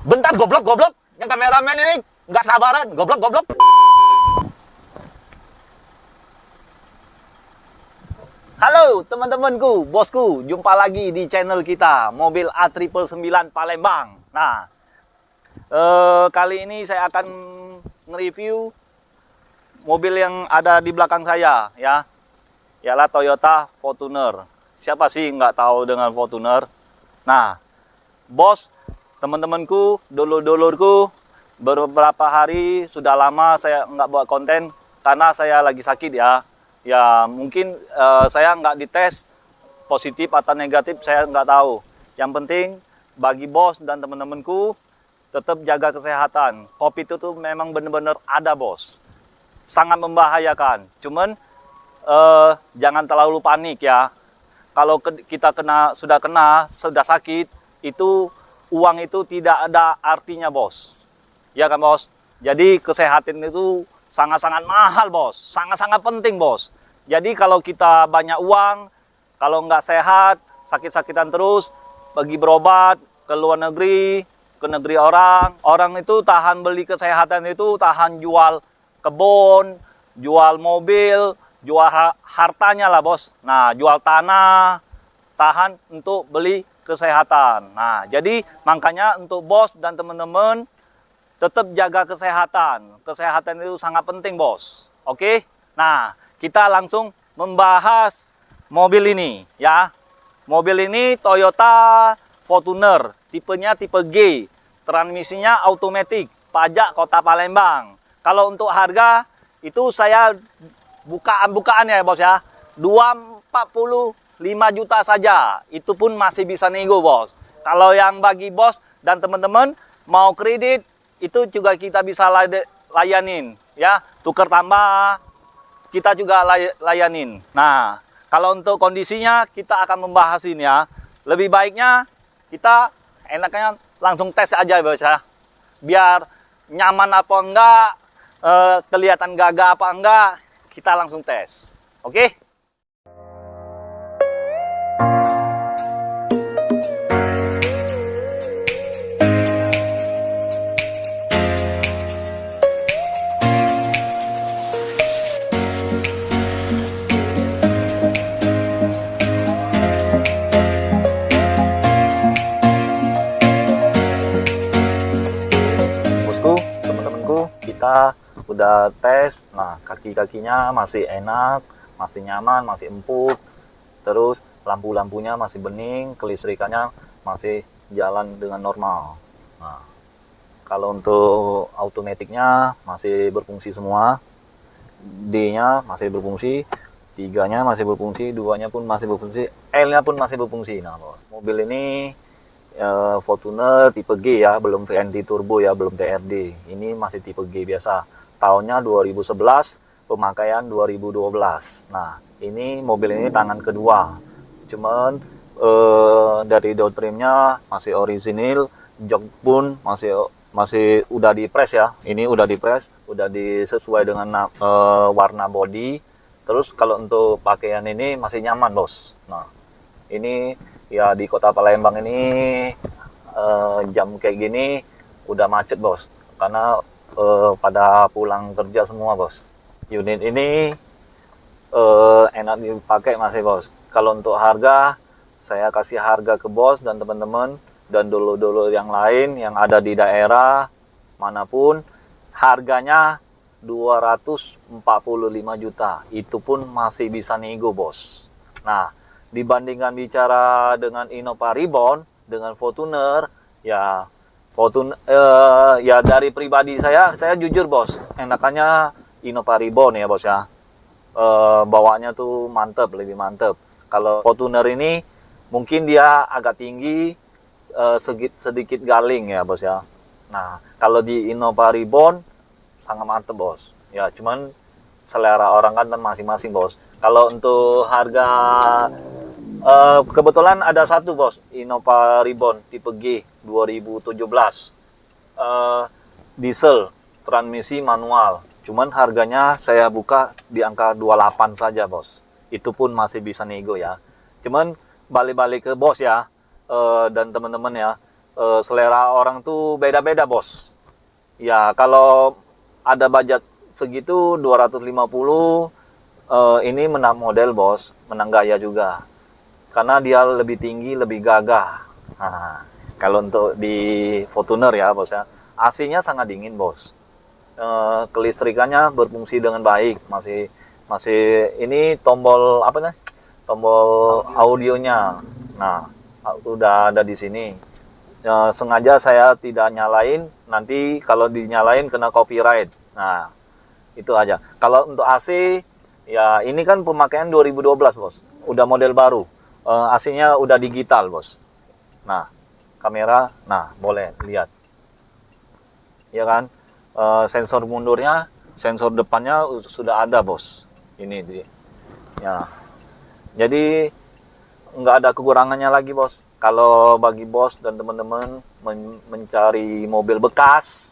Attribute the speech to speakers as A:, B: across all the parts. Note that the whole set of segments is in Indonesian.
A: Bentar, goblok. Yang kameramen ini nggak sabaran. Goblok. Halo teman-temanku, bosku. Jumpa lagi di channel kita, Mobil A999 Palembang. Nah, kali ini saya akan nge-review mobil yang ada di belakang saya, ya. Ialah Toyota Fortuner. Siapa sih nggak tahu dengan Fortuner? Nah, bos, teman-temanku, dulur-dulurku, beberapa hari sudah lama saya nggak buat konten karena saya lagi sakit ya. Ya mungkin saya nggak dites positif atau negatif, saya nggak tahu. Yang penting bagi bos dan teman-temanku tetap jaga kesehatan. COVID itu tuh memang benar-benar ada, bos. Sangat membahayakan. Cuman jangan terlalu panik ya. Kalau kita sudah sakit, itu uang itu tidak ada artinya, bos. Ya kan, bos? Jadi kesehatan itu sangat-sangat mahal, bos. Sangat-sangat penting, bos. Jadi kalau kita banyak uang, kalau nggak sehat, sakit-sakitan terus, pergi berobat ke luar negeri, ke negeri orang. Orang itu tahan beli kesehatan itu, tahan jual kebun, jual mobil, jual hartanya lah, bos. Nah, jual tanah, tahan untuk beli kesehatan. Nah, jadi makanya untuk bos dan teman-teman tetap jaga kesehatan. Kesehatan itu sangat penting, bos. Oke? Nah, kita langsung membahas mobil ini, ya. Mobil ini Toyota Fortuner, tipenya tipe G, transmisinya automatic, pajak Kota Palembang. Kalau untuk harga itu saya bukaan ya, bos ya. 245 juta saja. Itu pun masih bisa nego, bos. Kalau yang bagi bos dan teman-teman mau kredit, itu juga kita bisa layanin, ya. Tukar tambah kita juga layanin. Nah, kalau untuk kondisinya kita akan membahas ini ya. Lebih baiknya kita enaknya langsung tes aja, bos ya. Biar nyaman apa enggak, kelihatan gagah apa enggak, kita langsung tes. Oke? Kita udah tes, nah kaki-kakinya masih enak, masih nyaman, masih empuk, terus lampu-lampunya masih bening, kelistrikannya masih jalan dengan normal. Nah, kalau untuk automaticnya masih berfungsi semua, D-nya masih berfungsi, 3-nya masih berfungsi, 2-nya pun masih berfungsi, L-nya pun masih berfungsi. Nah, mobil ini Fortuner tipe G ya, belum VNT turbo ya, belum TRD. Ini masih tipe G biasa. Tahunnya 2011, pemakaian 2012. Nah, ini mobil ini tangan kedua. Cuman dari door trimnya masih orisinil, jok pun masih udah di press ya. Ini udah di press, udah disesuai dengan warna body. Terus kalau untuk pakaian ini masih nyaman, bos. Nah, ini ya di Kota Palembang ini jam kayak gini udah macet, bos, karena pada pulang kerja semua, bos. Unit ini enak dipakai masih, bos. Kalau untuk harga, saya kasih harga ke bos dan teman-teman dan dulu-dulu yang lain yang ada di daerah manapun, harganya 245 juta. Itu pun masih bisa nego, bos. Nah, dibandingkan bicara dengan Innova Reborn, dengan Fortuner, ya ya dari pribadi saya jujur, bos, enakannya Innova Reborn ya, bos ya. Bawaannya tuh mantep, lebih mantep. Kalau Fortuner ini mungkin dia agak tinggi, sedikit galing ya, bos ya. Nah, kalau di Innova Reborn sangat mantep, bos. Ya, cuman selera orang kan masing-masing, bos. Kalau untuk harga, kebetulan ada satu, bos, Innova Reborn tipe G 2017, diesel, transmisi manual. Cuman harganya saya buka di angka 28 saja, bos. Itu pun masih bisa nego ya. Cuman balik-balik ke bos ya, dan teman-teman ya, selera orang tuh beda-beda, bos. Ya, kalau ada budget segitu 250, ini menang model, bos, menang gaya juga. Karena dia lebih tinggi, lebih gagah. Nah, kalau untuk di Fortuner ya, bos ya, AC-nya sangat dingin, bos. Kelistrikannya berfungsi dengan baik, masih ini tombol apa nih? Tombol audionya. Nah, udah ada di sini. Sengaja saya tidak nyalain, nanti kalau dinyalain kena copyright. Nah, itu aja. Kalau untuk AC, ya ini kan pemakaian 2012, bos. Udah model baru. AC-nya udah digital, bos. Nah, kamera, nah boleh lihat. Ya kan? Sensor mundurnya, sensor depannya sudah ada, bos. Ini dia. Ya. Jadi nggak ada kekurangannya lagi, bos. Kalau bagi bos dan teman-teman mencari mobil bekas,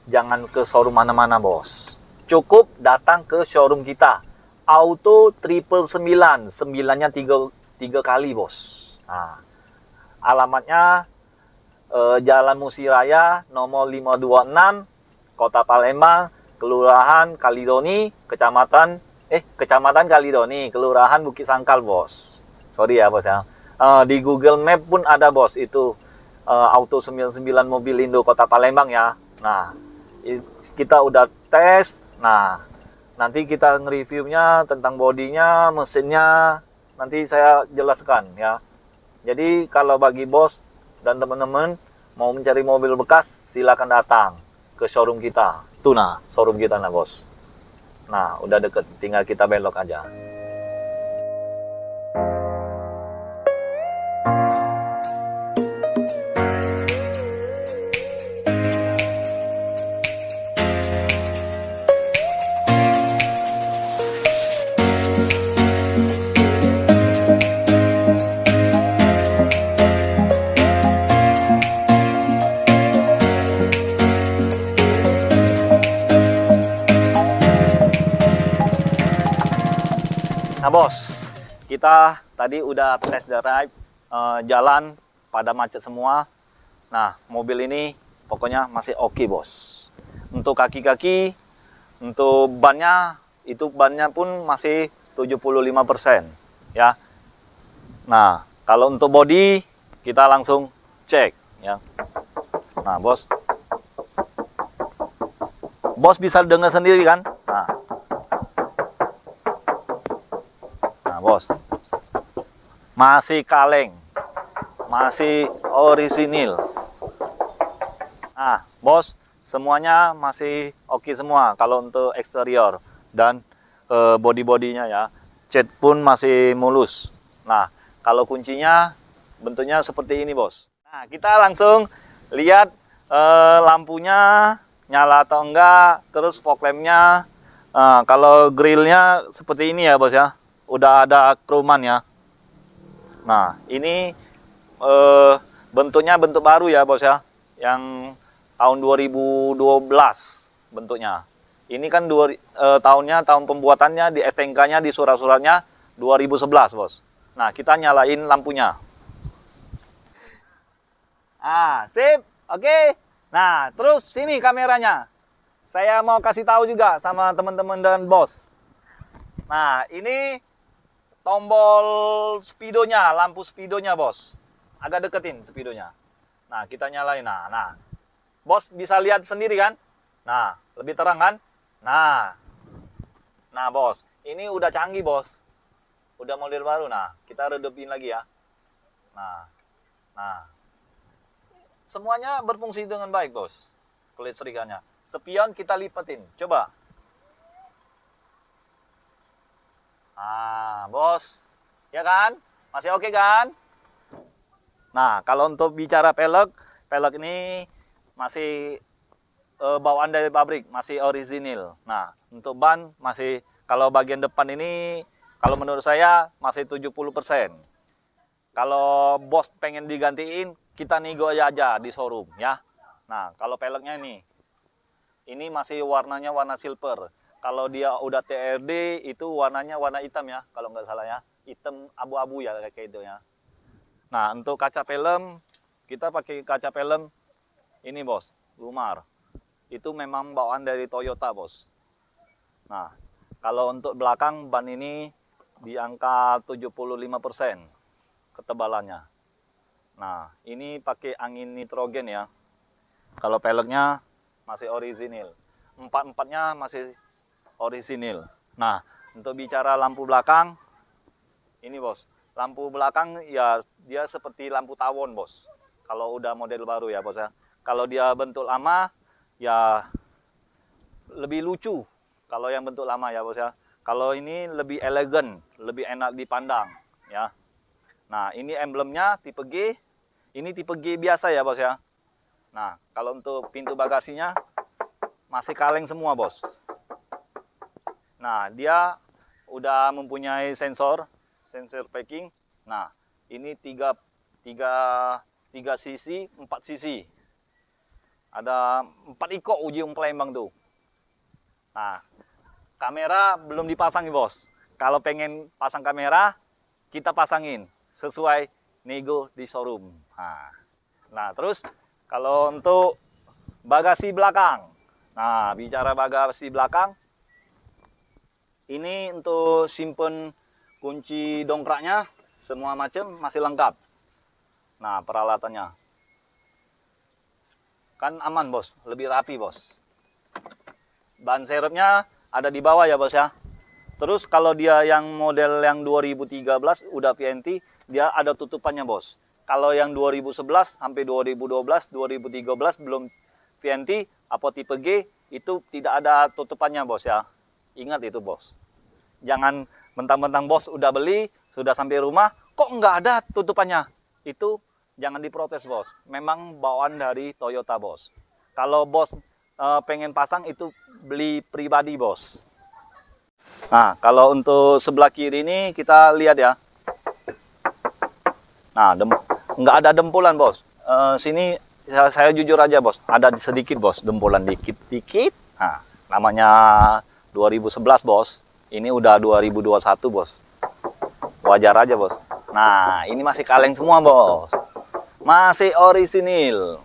A: jangan ke showroom mana-mana, bos. Cukup datang ke showroom kita. Auto 999, 9-nya 3 kali, bos. Nah, alamatnya Jalan Musiraya nomor 526, Kota Palembang, Kelurahan Kalidoni, Kecamatan Kalidoni, Kelurahan Bukit Sangkal, bos. Sorry ya, bos ya. Di Google Map pun ada, bos, itu Auto 99 Mobilindo Kota Palembang ya. Nah, kita udah tes. Nah, nanti kita nge-reviewnya tentang bodinya, mesinnya, nanti saya jelaskan ya. Jadi kalau bagi bos dan teman-teman mau mencari mobil bekas, silakan datang ke showroom kita. Tuh nah, showroom kita nah, bos. Nah, udah deket, tinggal kita belok aja. Nah, bos, kita tadi udah test drive, jalan pada macet semua. Nah, mobil ini pokoknya masih oke, bos. Untuk kaki-kaki, untuk bannya, itu bannya pun masih 75% ya. Nah, kalau untuk body, kita langsung cek ya. Nah, bos bisa dengar sendiri kan? Nah, bos, masih kaleng, masih orisinil. Nah, bos, semuanya masih oke semua kalau untuk eksterior dan body-bodinya ya. Cat pun masih mulus. Nah, kalau kuncinya bentuknya seperti ini, bos. Nah, kita langsung lihat lampunya nyala atau enggak, terus fog lampnya. Nah, kalau grillnya seperti ini ya, bos ya. Udah ada kroman ya. Nah, ini bentuknya bentuk baru ya, bos ya. Yang tahun 2012 bentuknya. Ini kan tahunnya, tahun pembuatannya di STNK-nya, di surat-suratnya 2011, bos. Nah, kita nyalain lampunya. Sip. Oke. Nah, terus sini kameranya. Saya mau kasih tahu juga sama teman-teman dan bos. Nah, ini tombol speedonya, lampu speedonya, bos. Agak deketin speedonya. Nah, kita nyalain. Nah, bos bisa lihat sendiri kan? Nah, lebih terang kan? Nah bos, ini udah canggih bos, udah model baru. Nah, kita redupin lagi ya. Nah, semuanya berfungsi dengan baik bos, kelistrikannya. Spion kita lipetin, coba. Bos, ya kan? Masih oke kan? Nah, kalau untuk bicara pelek ini masih bawaan dari pabrik, masih orisinil. Nah, untuk ban masih, kalau bagian depan ini, kalau menurut saya masih 70%. Kalau bos pengen digantiin, kita nego aja di showroom ya. Nah, kalau peleknya ini masih warnanya warna silver. Kalau dia udah TRD itu warnanya warna hitam ya, kalau nggak salah ya. Hitam abu-abu ya kayak itu ya. Nah, untuk kaca film, kita pakai kaca film ini bos, Lumar. Itu memang bawaan dari Toyota bos. Nah, kalau untuk belakang ban ini di angka 75% ketebalannya. Nah, ini pakai angin nitrogen ya. Kalau peleknya masih orisinil. Empat-empatnya masih orisinil. Nah, untuk bicara lampu belakang, ini bos. Lampu belakang ya dia seperti lampu tawon bos. Kalau udah model baru ya bos ya. Kalau dia bentuk lama ya lebih lucu. Kalau yang bentuk lama ya bos ya. Kalau ini lebih elegan, lebih enak dipandang ya. Nah, ini emblemnya tipe G. Ini tipe G biasa ya bos ya. Nah, kalau untuk pintu bagasinya masih kaleng semua bos. Nah, dia udah mempunyai sensor packing. Nah, ini 3 sisi, 4 sisi. Ada 4 iko ujung Palembang tuh. Nah, kamera belum dipasang nih bos. Kalau pengen pasang kamera, kita pasangin sesuai nego di showroom. Nah, terus kalau untuk bagasi belakang. Nah, bicara bagasi belakang, ini untuk simpen kunci dongkraknya, semua macam masih lengkap. Nah, peralatannya. Kan aman bos, lebih rapi bos. Ban serepnya ada di bawah ya bos ya. Terus kalau dia yang model yang 2013 udah VNT, dia ada tutupannya bos. Kalau yang 2011 sampai 2012, 2013 belum VNT, apa tipe G, itu tidak ada tutupannya bos ya. Ingat itu bos. Jangan mentang-mentang bos udah beli, sudah sampai rumah, kok nggak ada tutupannya. Itu jangan diprotes bos. Memang bawaan dari Toyota bos. Kalau bos pengen pasang itu beli pribadi bos. Nah, kalau untuk sebelah kiri ini kita lihat ya. Nah, nggak ada dempulan bos. Sini saya jujur aja bos, ada sedikit bos, dempulan dikit-dikit. Nah, namanya 2011 bos. Ini udah 2021 bos. Wajar aja bos. Nah, ini masih kaleng semua bos. Masih orisinil.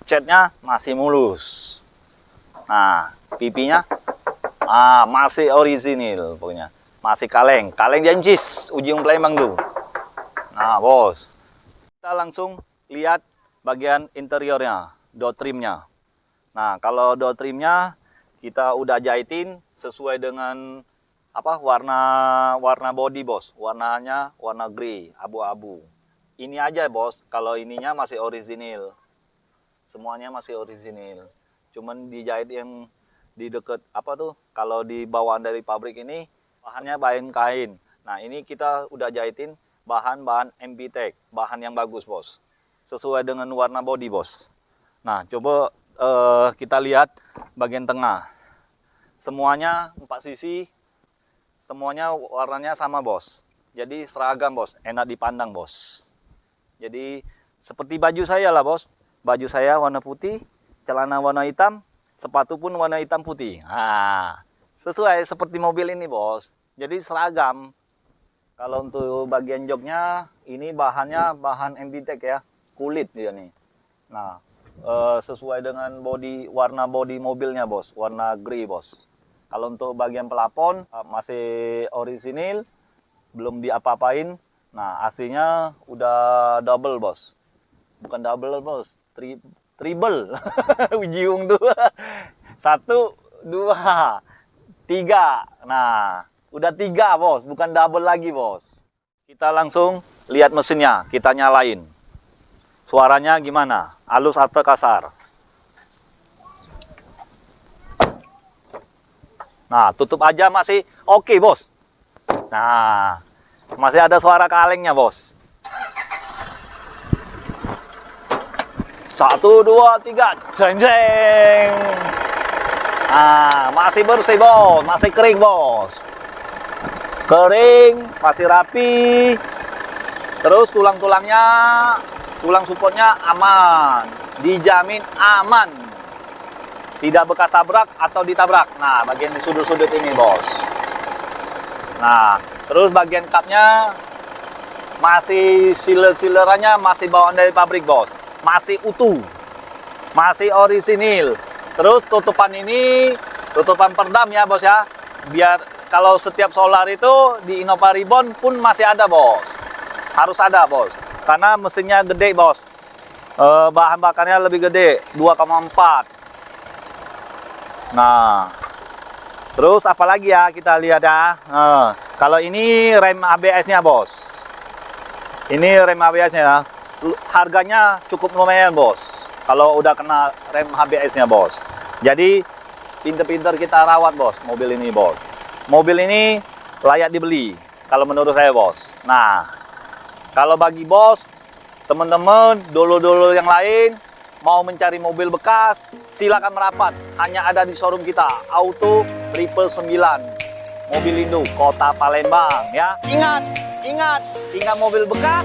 A: Catnya masih mulus. Nah, pipinya masih orisinil pokoknya. Masih kaleng. Kaleng jancis, ujung Palembang tuh. Nah, bos. Kita langsung lihat bagian interiornya, door trimnya. Nah, kalau door trimnya kita udah jahitin sesuai dengan warna body bos. Warnanya warna grey, abu-abu. Ini aja bos, kalau ininya masih orisinil. Semuanya masih orisinil. Cuman dijahit yang di deket kalau di bawaan dari pabrik ini bahannya bahan kain. Nah, ini kita udah jahitin bahan MPTEK, bahan yang bagus bos. Sesuai dengan warna body bos. Nah, coba kita lihat bagian tengah. Semuanya 4 sisi. Semuanya warnanya sama bos. Jadi seragam bos, enak dipandang bos. Jadi seperti baju saya lah bos. Baju saya warna putih, celana warna hitam, sepatu pun warna hitam putih. Nah, sesuai seperti mobil ini bos. Jadi seragam. Kalau untuk bagian joknya, ini bahannya bahan MPTEK ya. Kulit dia nih. Nah, sesuai dengan warna body mobilnya bos. Warna grey bos. Kalau untuk bagian pelapon masih orisinil, belum diapa-apain. Nah, aslinya udah double bos. Bukan double bos, triple. Ujiung tuh. 1, 2. 3. Nah, udah 3 bos, bukan double lagi bos. Kita langsung lihat mesinnya, kita nyalain. Suaranya gimana? Halus atau kasar? Nah, tutup aja masih oke bos. Nah, masih ada suara kalengnya bos. 1, 2, 3, jeng jeng. Nah, masih bersih bos, masih kering bos. Kering, masih rapi. Terus tulang-tulangnya, tulang supportnya aman, dijamin aman. Tidak bekas tabrak atau ditabrak. Nah, bagian di sudut-sudut ini bos. Nah, terus bagian cupnya masih sealer-sealerannya masih bawaan dari pabrik bos. Masih utuh, masih orisinil. Terus tutupan ini, tutupan perdam ya bos ya. Biar kalau setiap solar itu di Innova Ribbon pun masih ada bos. Harus ada bos. Karena mesinnya gede bos. Bahan bakarnya lebih gede, 2,4. Nah, terus apalagi ya kita lihat ya. Kalau ini rem ABS-nya bos. Ini rem ABS-nya ya. Harganya cukup lumayan bos. Kalau udah kena rem ABS-nya bos. Jadi pinter-pinter kita rawat bos mobil ini bos. Mobil ini layak dibeli kalau menurut saya bos. Nah, kalau bagi bos, teman-teman, dolo-dolo yang lain mau mencari mobil bekas, silakan merapat. Hanya ada di showroom kita, Auto 999 Mobilindo, Kota Palembang ya. Ingat, mobil bekas,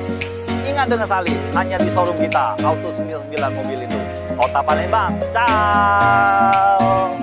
A: ingat dengan Salih. Hanya di showroom kita, Auto 99 Mobilindo, Kota Palembang. Ciao.